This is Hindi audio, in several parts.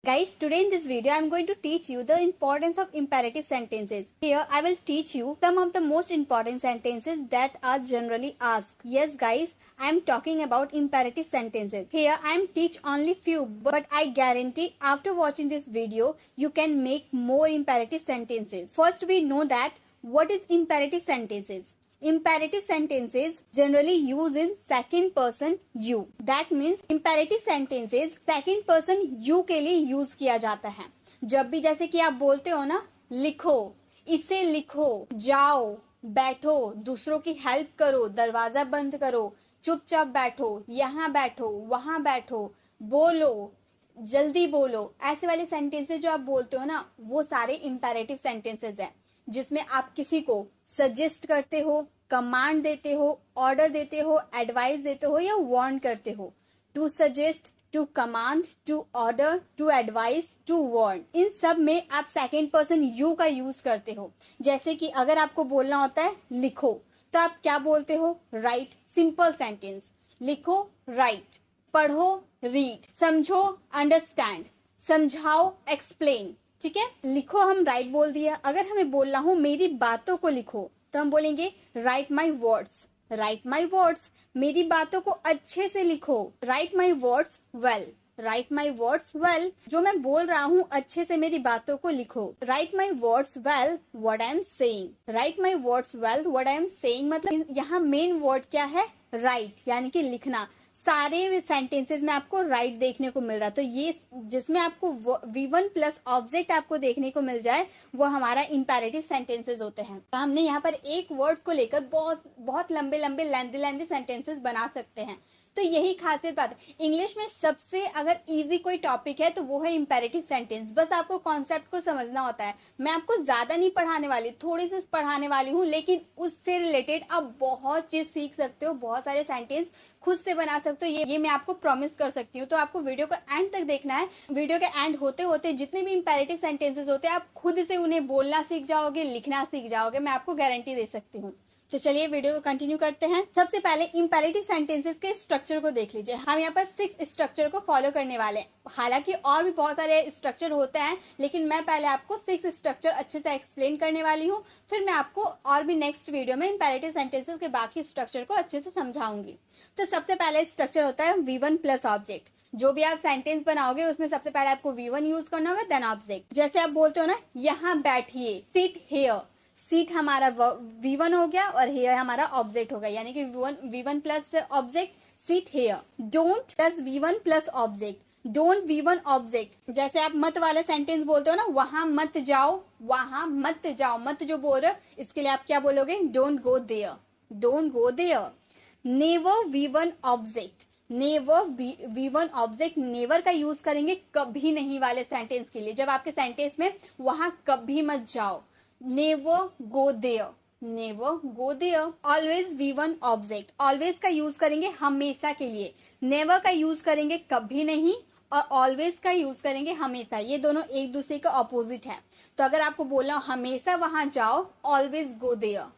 Guys, today in this video I am going to teach you the importance of imperative sentences. Here I will teach you some of the most important sentences that are generally asked. Yes guys, I am talking about imperative sentences. Here I am teach only few, but I guarantee after watching this video you can make more imperative sentences. First we know that what is imperative sentences. Imperative sentences generally use in second person you. That means imperative sentences second person you के लिए यूज किया जाता है. जब भी जैसे कि आप बोलते हो ना, लिखो, इसे लिखो, जाओ, बैठो, दूसरों की हेल्प करो, दरवाजा बंद करो, चुपचाप बैठो, यहाँ बैठो, वहां बैठो, बोलो, जल्दी बोलो, ऐसे वाले सेंटेंसेस जो आप बोलते हो ना, वो सारे इंपेरेटिव सेंटेंसेस हैं, जिसमें आप किसी को सजेस्ट करते हो, कमांड देते हो, ऑर्डर देते हो, एडवाइस देते हो या वार्न करते हो. To suggest, to command, to order, to advise, to warn, इन सब में आप सेकेंड पर्सन यू का यूज करते हो. जैसे कि अगर आपको बोलना होता है लिखो, तो आप क्या बोलते हो? राइट. Simple sentence. लिखो, राइट. पढ़ो, रीड. समझो, अंडरस्टैंड. समझाओ, एक्सप्लेन. ठीक है, लिखो हम राइट बोल दिया. अगर हमें बोलना हो मेरी बातों को लिखो, तो हम बोलेंगे right my words. Right my words, मेरी बातों को अच्छे से लिखो. Right my words well. Right my words well, जो मैं बोल रहा हूँ अच्छे से मेरी बातों को लिखो. Right my words well what I am saying. Right my words well what I am saying मतलब यहाँ मेन वर्ड क्या है? राइट, यानी कि लिखना. सारे सेंटेंसेस में आपको राइट देखने को मिल रहा है. तो ये जिसमें आपको V1 प्लस ऑब्जेक्ट आपको देखने को मिल जाए, वो हमारा इंपेरेटिव सेंटेंसेस होते हैं. तो हमने यहाँ पर एक वर्ड को लेकर बहुत लंबे लंबे लेंदी सेंटेंसेस बना सकते हैं. तो यही खासियत बात है. इंग्लिश में सबसे अगर इजी कोई टॉपिक है तो वो है इंपेरेटिव सेंटेंस. बस आपको कॉन्सेप्ट को समझना होता है. मैं आपको ज्यादा नहीं पढ़ाने वाली, थोड़ी सी पढ़ाने वाली हूँ, लेकिन उससे रिलेटेड आप बहुत चीज सीख सकते हो, बहुत सारे सेंटेंस खुद से बना सकते हो. ये मैं आपको प्रॉमिस कर सकती हूँ. तो आपको वीडियो को एंड तक देखना है. वीडियो के एंड होते होते जितने भी इंपेरेटिव सेंटेंसेस होते हैं, आप खुद से उन्हें बोलना सीख जाओगे, लिखना सीख जाओगे. मैं आपको गारंटी दे सकती हूँ. तो चलिए वीडियो को कंटिन्यू करते हैं. सबसे पहले इंपेरेटिव सेंटेंसेस के स्ट्रक्चर को देख लीजिए. हम यहाँ पर 6 स्ट्रक्चर को फॉलो करने वाले हैं. हालांकि और भी बहुत सारे स्ट्रक्चर होते हैं, लेकिन मैं पहले आपको 6 स्ट्रक्चर अच्छे से एक्सप्लेन करने वाली हूँ. फिर मैं आपको और भी नेक्स्ट वीडियो में इंपेरेटिव सेंटेंसेस के बाकी स्ट्रक्चर को अच्छे से समझाऊंगी. तो सबसे पहले स्ट्रक्चर होता है V1 प्लस ऑब्जेक्ट. जो भी आप सेंटेंस बनाओगे उसमें सबसे पहले आपको V1 यूज करना होगा, देन ऑब्जेक्ट. जैसे आप बोलते हो ना, यहाँ बैठिए, सिट हेयर. सीट हमारा V1 हो गया और हेयर हमारा ऑब्जेक्ट हो गया, यानी कि V1 plus object, sit here. Don't plus V1 plus object. Don't V1 object. जैसे आप मत वाला सेंटेंस बोलते हो ना, वहां मत जाओ, वहां मत जाओ. मत जो बोल रहे हो, इसके लिए आप क्या बोलोगे? Don't go there. Don't go there. Never V1 object. Never V1 object. Never का यूज करेंगे कभी नहीं वाले सेंटेंस के लिए. जब आपके सेंटेंस में वहां कभी मत जाओ. Never go there. Never go there. Always V1 object. Always का यूज करेंगे हमेशा के लिए. Never का यूज करेंगे कभी नहीं, और ऑलवेज का यूज करेंगे हमेशा. ये दोनों एक दूसरे के ऑपोजिट है. तो अगर आपको बोलना हमेशा वहां जाओ, always go there.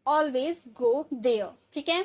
Always go there. ठीक है.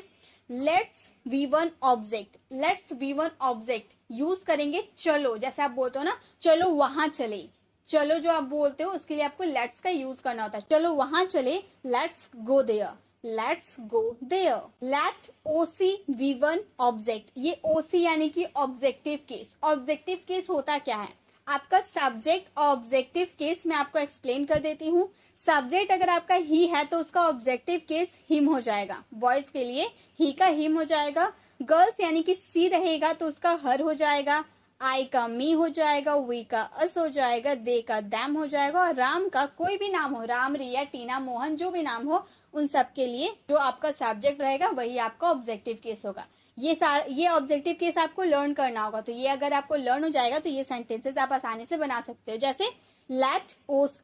Let's V1 object. Let's V1 object use करेंगे चलो. जैसे आप बोलते हो ना, चलो वहां चले. चलो जो आप बोलते हो उसके लिए आपको लेट्स का यूज करना होता है. चलो वहां चले, let's go there. Let's go there. Let OC V1 object. ये OC यानी कि ऑब्जेक्टिव केस. ऑब्जेक्टिव केस होता क्या है? आपका सब्जेक्ट ऑब्जेक्टिव केस मैं आपको एक्सप्लेन कर देती हूँ. सब्जेक्ट अगर आपका ही है तो उसका ऑब्जेक्टिव केस हिम हो जाएगा. बॉयज के लिए ही का हिम हो जाएगा. गर्ल्स यानी कि सी रहेगा तो उसका हर हो जाएगा. आई का मी हो जाएगा. वी का अस हो जाएगा. दे का दैम हो जाएगा. और राम का कोई भी नाम हो, राम, रिया, टीना, मोहन, जो भी नाम हो, उन सब के लिए जो आपका सब्जेक्ट रहेगा वही आपका ऑब्जेक्टिव केस होगा. ये ऑब्जेक्टिव केस आपको लर्न करना होगा. तो ये अगर आपको लर्न हो जाएगा तो ये सेंटेंसेस आप आसानी से बना सकते हो. जैसे late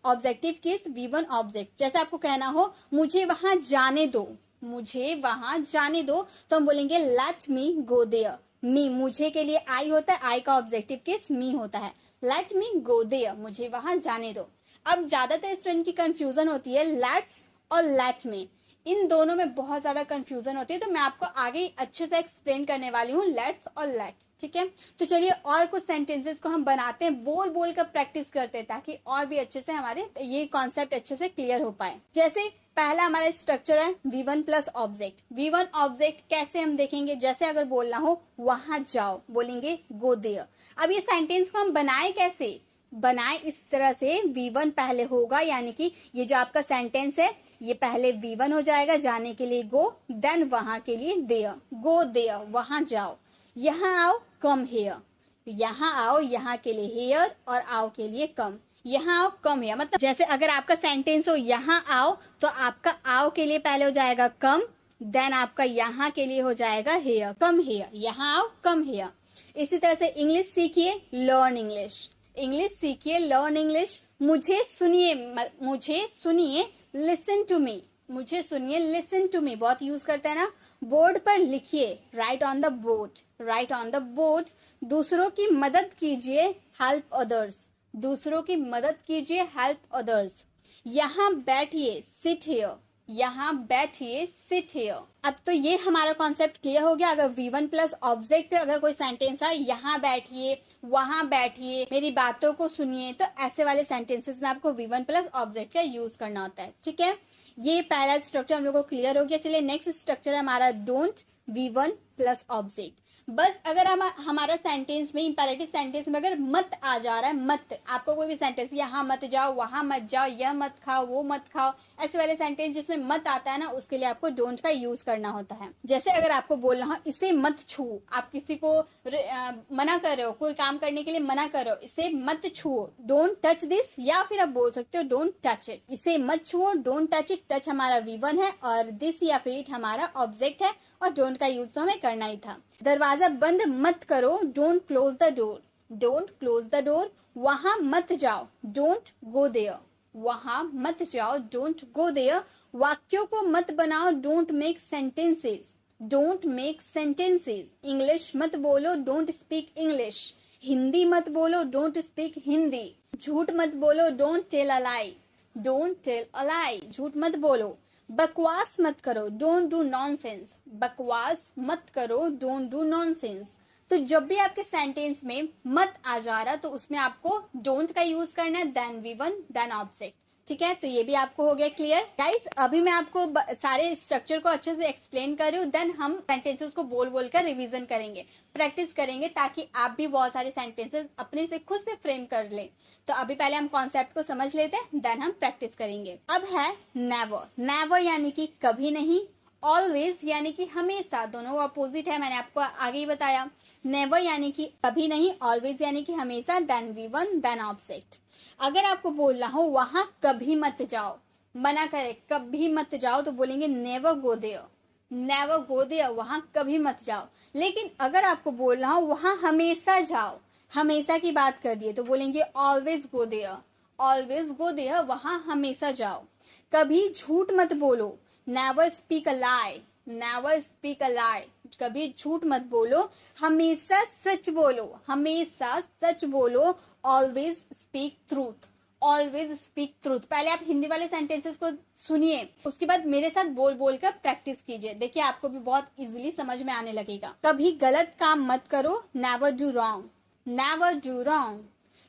objective case V1 object. जैसे आपको कहना हो मुझे वहां जाने दो. मुझे वहां जाने दो, तो हम बोलेंगे लेट मी गो देयर. मी, मुझे के लिए आई होता है. आई का ऑब्जेक्टिव केस मी होता है. Let me go there. मुझे वहां जाने दो. अब ज्यादातर स्टूडेंट की कंफ्यूजन होती है लेट्स और लेट में. इन दोनों में बहुत ज्यादा कंफ्यूजन होती है, तो मैं आपको आगे अच्छे से एक्सप्लेन करने वाली हूँ लेट्स और लेट। ठीक है, तो चलिए और कुछ सेंटेंसेस को हम बनाते हैं, बोल बोल कर प्रैक्टिस करते हैं, ताकि और भी अच्छे से हमारे ये कॉन्सेप्ट अच्छे से क्लियर हो पाए। जैसे पहला हमारा स्ट्रक्चर है V1 plus object. V1 object कैसे हम देखेंगे, जैसे अगर बोलना हो वहां जाओ, बोलेंगे गो देयर। अब ये सेंटेंस को हम बनाए कैसे, बनाए इस तरह से, V1 पहले होगा, यानी कि ये जो आपका सेंटेंस है ये पहले V1 हो जाएगा, जाने के लिए गो, देन वहां के लिए देयर, गो देयर वहां जाओ, यहाँ आओ कम हेयर, यहाँ आओ यहाँ के लिए हेयर और आओ के लिए कम, यहाँ आओ कम हेयर। मतलब जैसे अगर आपका सेंटेंस हो यहाँ आओ, तो आपका आओ के लिए पहले हो जाएगा कम, देन आपका यहाँ के लिए हो जाएगा हेयर, कम हेयर, यहाँ आओ कम हेयर। इसी तरह से इंग्लिश सीखिए, लर्न इंग्लिश, इंग्लिश सीखिए, लर्न इंग्लिश। मुझे सुनिए, मुझे सुनिए, लिसन टू मी, मुझे सुनिए, लिसन टू मी बहुत यूज करते हैं ना। बोर्ड पर लिखिए, right on the board, right on the board. दूसरों की मदद कीजिए, हेल्प अदर्स, दूसरों की मदद कीजिए, हेल्प अदर्स। यहाँ बैठिए, सिट हियर, यहाँ बैठिए, सिट हियर। अब तो ये हमारा कॉन्सेप्ट क्लियर हो गया। अगर V1 प्लस ऑब्जेक्ट अगर कोई सेंटेंस है, यहाँ बैठिए, वहां बैठिए, मेरी बातों को सुनिए, तो ऐसे वाले सेंटेंसेस में आपको V1 प्लस ऑब्जेक्ट का यूज करना होता है। ठीक है, ये पहला स्ट्रक्चर हम लोग को क्लियर हो गया। चलिए नेक्स्ट स्ट्रक्चर है हमारा डोंट V1 प्लस ऑब्जेक्ट। बस अगर हम हमारा सेंटेंस में, इंपेरेटिव सेंटेंस में अगर मत आ जा रहा है, मत, आपको कोई भी सेंटेंस, यहाँ मत जाओ, वहां मत जाओ, यह मत खाओ, वो मत खाओ, ऐसे वाले सेंटेंस जिसमें मत आता है ना, उसके लिए आपको डोंट का यूज करना होता है। जैसे अगर आपको बोलना हो इसे मत छुओ, आप किसी को मना कर रहे हो, कोई काम करने के लिए मना कर रहे हो, इसे मत छुओ, डोंट टच दिस, या फिर आप बोल सकते हो डोंट टच इट, इसे मत छुओ, डोंट टच इट। टच हमारा V1 है और दिस या फिर इट हमारा ऑब्जेक्ट है, और डोंट का यूज तो हमें करना ही था। दरवाजा बंद मत करो, don't close the door, don't close the door. वहां मत जाओ, डोंट गो देयर, वहां मत जाओ, डोंट गो देयर। वाक्यों को मत बनाओ, don't make sentences, don't make sentences. English मत बोलो, डोंट स्पीक इंग्लिश, हिंदी मत बोलो, डोंट स्पीक हिंदी। झूठ मत बोलो, don't tell a lie, don't tell a lie, झूठ मत बोलो। बकवास मत करो, डोंट डू नॉनसेंस, बकवास मत करो, डोंट डू नॉनसेंस। तो जब भी आपके सेंटेंस में मत आ जा रहा, तो उसमें आपको डोंट का यूज करना है, देन V1 देन ऑब्जेक्ट। ठीक है, तो ये भी आपको हो गया क्लियर। गाइस अभी मैं आपको सारे स्ट्रक्चर को अच्छे से एक्सप्लेन कर रही हूँ, देन हम सेंटेंसेस को बोल बोल कर रिविजन करेंगे, प्रैक्टिस करेंगे, ताकि आप भी बहुत सारे सेंटेंसेस अपने से खुद से फ्रेम कर लें। तो अभी पहले हम कॉन्सेप्ट को समझ लेते हैं, देन हम प्रैक्टिस करेंगे। अब है नेवर, नेवर यानी कि कभी नहीं, ऑलवेज यानी कि हमेशा, दोनों अपोजिट है, मैंने आपको आगे ही बताया। नेवर यानी कि कभी नहीं, ऑलवेज यानी कि हमेशा, देन V1 देन ऑब्जेक्ट। अगर आपको बोलना हो वहां कभी मत जाओ, मना करे कभी मत जाओ, तो बोलेंगे never go there, never go there, वहां कभी मत जाओ। लेकिन अगर आपको बोलना हो वहां हमेशा जाओ, हमेशा की बात कर दिए, तो बोलेंगे always go there, always go there, वहां हमेशा जाओ। कभी झूठ मत बोलो, never speak a lie, never speak a lie, कभी झूठ मत बोलो, हमेशा सच बोलो, हमेशा सच बोलो, always speak truth, always speak truth. पहले आप हिंदी वाले सेंटेंसेस को सुनिए, उसके बाद मेरे साथ बोल बोल कर प्रैक्टिस कीजिए, देखिए आपको भी बहुत इजीली समझ में आने लगेगा। कभी गलत काम मत करो, never do wrong, never do wrong.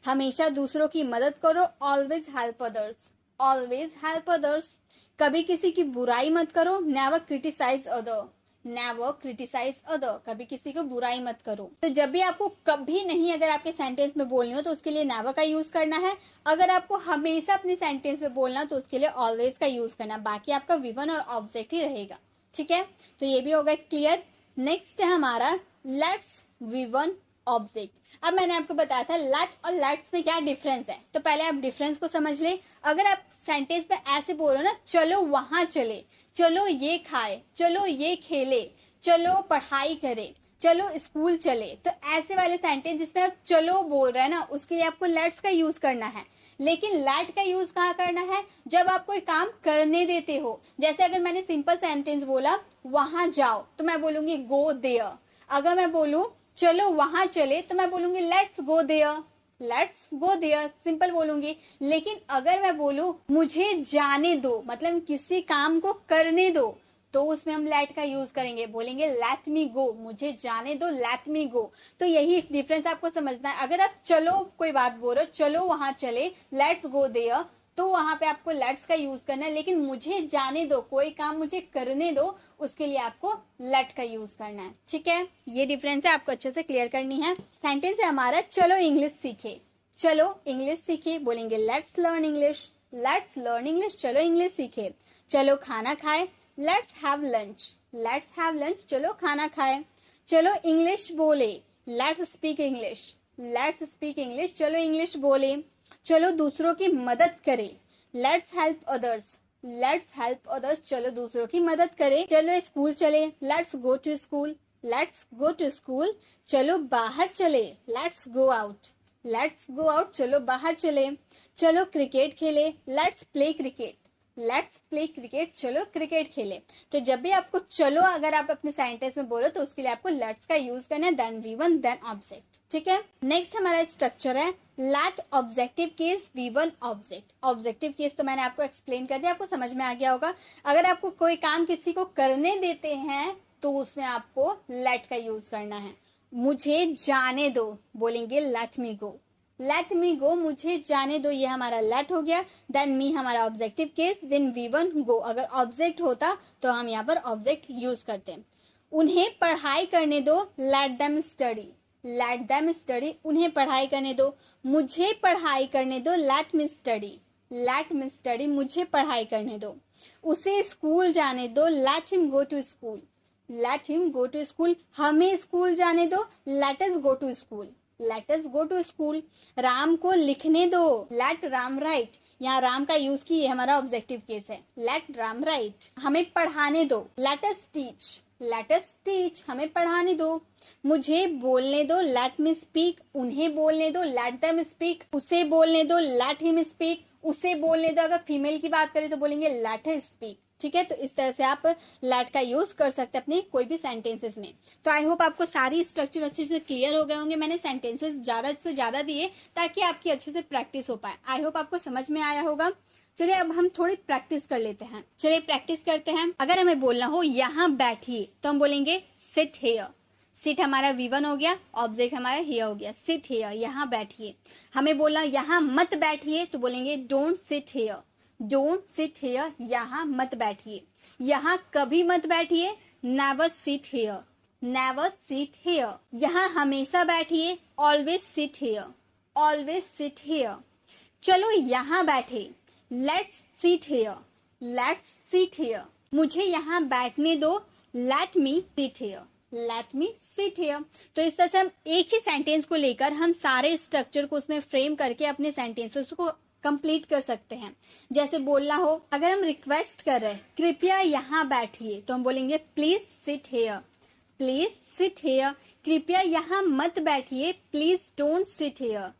हमेशा दूसरों की मदद करो, always help others, always help others. कभी किसी की बुराई मत करो, never criticise other, never criticise other, कभी किसी को बुराई मत करो। तो जब भी आपको कभी नहीं अगर आपके सेंटेंस में बोलनी हो, तो उसके लिए नेवर का यूज करना है। अगर आपको हमेशा अपने सेंटेंस में बोलना, तो उसके लिए ऑलवेज का यूज करना है। बाकी आपका V1 और ऑब्जेक्ट ही रहेगा। ठीक है, तो ये भी होगा क्लियर। नेक्स्ट है हमारा लेट्स V1 ऑब्जेक्ट। अब मैंने आपको बताया था लेट और लेट्स में क्या डिफरेंस है, तो पहले आप डिफरेंस को समझ लें। अगर आप सेंटेंस में ऐसे बोलो ना, चलो वहां चले, चलो ये खाए, चलो ये खेले, चलो पढ़ाई करे, चलो स्कूल चले, तो ऐसे वाले सेंटेंस जिसमें आप चलो बोल रहे हैं ना, उसके लिए आपको लेट्स का यूज करना है। लेकिन लेट का यूज कहाँ करना है, जब आप कोई काम करने देते हो। जैसे अगर मैंने सिंपल सेंटेंस बोला वहां जाओ, तो मैं बोलूंगी गो देयर। अगर मैं बोलूं चलो वहां चले, तो मैं बोलूंगी let's go there. Let's go there, simple बोलूंगी। लेकिन अगर मैं बोलूं मुझे जाने दो, मतलब किसी काम को करने दो, तो उसमें हम लेट का यूज करेंगे, बोलेंगे लेट मी गो, मुझे जाने दो, लेट मी गो। तो यही डिफरेंस आपको समझना है। अगर आप चलो कोई बात बोल रहे हो, चलो वहां चले, लेट्स गो देयर, तो वहां पे आपको लेट्स का यूज करना है। लेकिन मुझे जाने दो, कोई काम मुझे करने दो, उसके लिए आपको लेट का यूज करना है। ठीक है, ये डिफरेंस है, आपको अच्छे से क्लियर करनी है। सेंटेंस है हमारा चलो इंग्लिश सीखे। चलो इंग्लिश सीखे, बोलेंगे let's learn English, let's learn English, चलो इंग्लिश सीखे। चलो खाना खाए, let's have lunch, let's have lunch, चलो खाना खाए। चलो इंग्लिश बोले, let's speak English, let's speak English, चलो इंग्लिश बोले। चलो दूसरों की मदद करें, let's help others, let's help others, चलो दूसरों की मदद करें। चलो स्कूल चले, let's go to school, let's go to school. चलो बाहर चले, let's go out, let's go out, चलो बाहर चले। चलो क्रिकेट खेले, let's play cricket, let's play cricket, चलो क्रिकेट खेले। तो जब भी आपको चलो अगर आप अपने सेंटेंस में बोलो तो उसके लिए आपको लेट्स का यूज करना है, देन V1 देन ऑब्जेक्ट। ठीक है, नेक्स्ट हमारा स्ट्रक्चर है let objective case V1 object. Objective case तो मैंने आपको एक्सप्लेन कर दिया, आपको समझ में आ गया होगा। अगर आपको कोई काम किसी को करने देते हैं तो उसमें आपको लेट का यूज करना है। मुझे जाने दो, बोलेंगे लेट मी गो, लेट मी गो, मुझे जाने दो, ये हमारा लेट हो गया। देन मी हमारा ऑब्जेक्टिव केस, देन V1 गो। अगर ऑब्जेक्ट होता तो हम यहाँ पर ऑब्जेक्ट यूज करते हैं। उन्हें पढ़ाई करने दो, let them study, let them study, उन्हें पढ़ाई करने दो। मुझे पढ़ाई करने दो, let me study, let me study, मुझे पढ़ाई करने दो। उसे स्कूल जाने दो, let him go to school, let him go to school, हमें स्कूल जाने दो, let us go to school, let us go to school. Ram को लिखने दो, लेट राम राइट, यहाँ राम का यूज की हमारा ऑब्जेक्टिव केस है, लेट राम राइट। हमें पढ़ाने दो, लेट अस टीच, लेट अस टीच, हमें पढ़ाने दो। मुझे बोलने दो, लेट मी स्पीक, उन्हें बोलने दो, लेट देम स्पीक। उसे बोलने दो, लेट हिम स्पीक, उसे बोलने दो। अगर फीमेल की बात करें तो बोलेंगे लेट हर स्पीक। ठीक है, तो इस तरह से आप लेट का यूज कर सकते हैं अपने कोई भी सेंटेंसेस में। तो आई होप आपको सारी स्ट्रक्चर अच्छे से क्लियर हो गए होंगे। मैंने सेंटेंसेस ज्यादा से ज्यादा दिए ताकि आपकी अच्छे से प्रैक्टिस हो पाए। आई होप आपको समझ में आया होगा। चलिए अब हम थोड़ी प्रैक्टिस कर लेते हैं। चलिए प्रैक्टिस करते हैं। अगर हमें बोलना हो यहाँ बैठिए तो हम बोलेंगे सिट हेयर। सिट हमारा V1 हो गया, ऑब्जेक्ट हमारा हेयर हो गया, सिट हेयर, यहाँ बैठिए। हमें बोलना यहाँ मत बैठिए तो बोलेंगे don't sit here, don't sit here, यहाँ मत बैठिए। यहाँ कभी मत बैठिए, never sit here, never sit here. यहाँ हमेशा बैठिए, always sit here, always sit here. चलो यहाँ बैठे, let's sit here, let's sit here. मुझे यहाँ बैठने दो, let me sit here, let me sit here. तो इस तरह से हम एक ही सेंटेंस को लेकर हम सारे स्ट्रक्चर को उसमें फ्रेम करके अपने सेंटेंसेस को कंप्लीट कर सकते हैं। जैसे बोलना हो, अगर हम रिक्वेस्ट कर रहे हैं कृपया यहाँ बैठिए तो हम बोलेंगे please sit here, please sit here. कृपया यहाँ मत बैठिए, please don't sit here,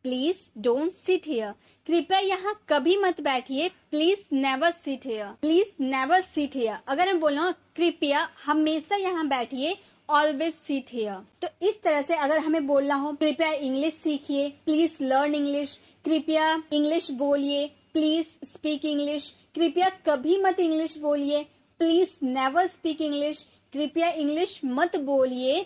please don't sit here. कृपया यहाँ कभी मत बैठिए, please never sit here, please never sit here. अगर हम बोलना कृपया हमेशा यहाँ बैठिए, ऑलवेज सिट हेयर। तो इस तरह से अगर हमें बोलना हो कृपया इंग्लिश सीखिए, प्लीज लर्न इंग्लिश, कृपया इंग्लिश बोलिए, प्लीज स्पीक इंग्लिश, कृपया कभी मत इंग्लिश बोलिए, प्लीज नेवर स्पीक इंग्लिश, कृपया इंग्लिश मत बोलिए,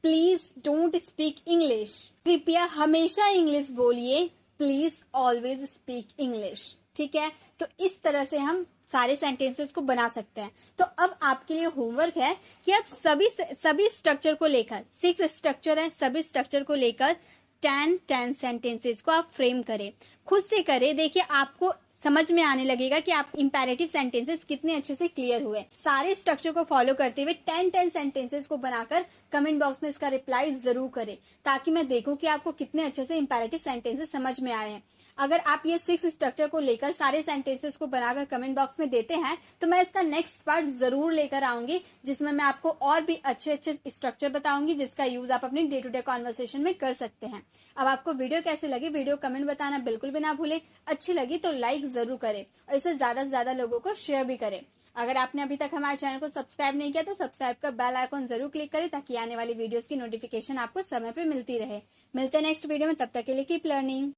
प्लीज डोंट स्पीक इंग्लिश, कृपया हमेशा इंग्लिश बोलिए, प्लीज ऑलवेज स्पीक इंग्लिश। ठीक है, तो इस तरह से हम सारे सेंटेंसेस को बना सकते हैं। तो अब आपके लिए होमवर्क है कि आप सभी स्ट्रक्चर को लेकर, 6 स्ट्रक्चर है, सभी स्ट्रक्चर को लेकर 10 सेंटेंसेस को आप फ्रेम करें, खुद से करें। देखिए आपको समझ में आने लगेगा कि आप इंपेरेटिव सेंटेंसेस कितने अच्छे से क्लियर हुए। सारे स्ट्रक्चर को फॉलो करते हुए 10 सेंटेंसेस को बनाकर कमेंट बॉक्स में इसका रिप्लाई जरूर करें, ताकि मैं देखूं कि आपको कितने अच्छे से इंपेरेटिव सेंटेंसेस समझ में आए हैं। अगर आप ये 6 स्ट्रक्चर को लेकर सारे सेंटेंसेस को बनाकर कमेंट बॉक्स में देते हैं तो मैं इसका नेक्स्ट पार्ट जरूर लेकर आऊंगी, जिसमें मैं आपको और भी अच्छे अच्छे स्ट्रक्चर बताऊंगी जिसका यूज आप अपनी डे टू डे कॉन्वर्सेशन में कर सकते हैं। अब आपको वीडियो कैसे लगी, वीडियो कमेंट बताना बिल्कुल भी ना भूलें। अच्छी लगी तो लाइक जरूर करें और इसे ज्यादा से ज्यादा लोगों को शेयर भी करें। अगर आपने अभी तक हमारे चैनल को सब्सक्राइब नहीं किया तो सब्सक्राइब का बेल आइकॉन जरूर क्लिक करें ताकि आने वाली वीडियोस की नोटिफिकेशन आपको समय पे मिलती रहे। मिलते हैं नेक्स्ट वीडियो में, तब तक के लिए कीप लर्निंग।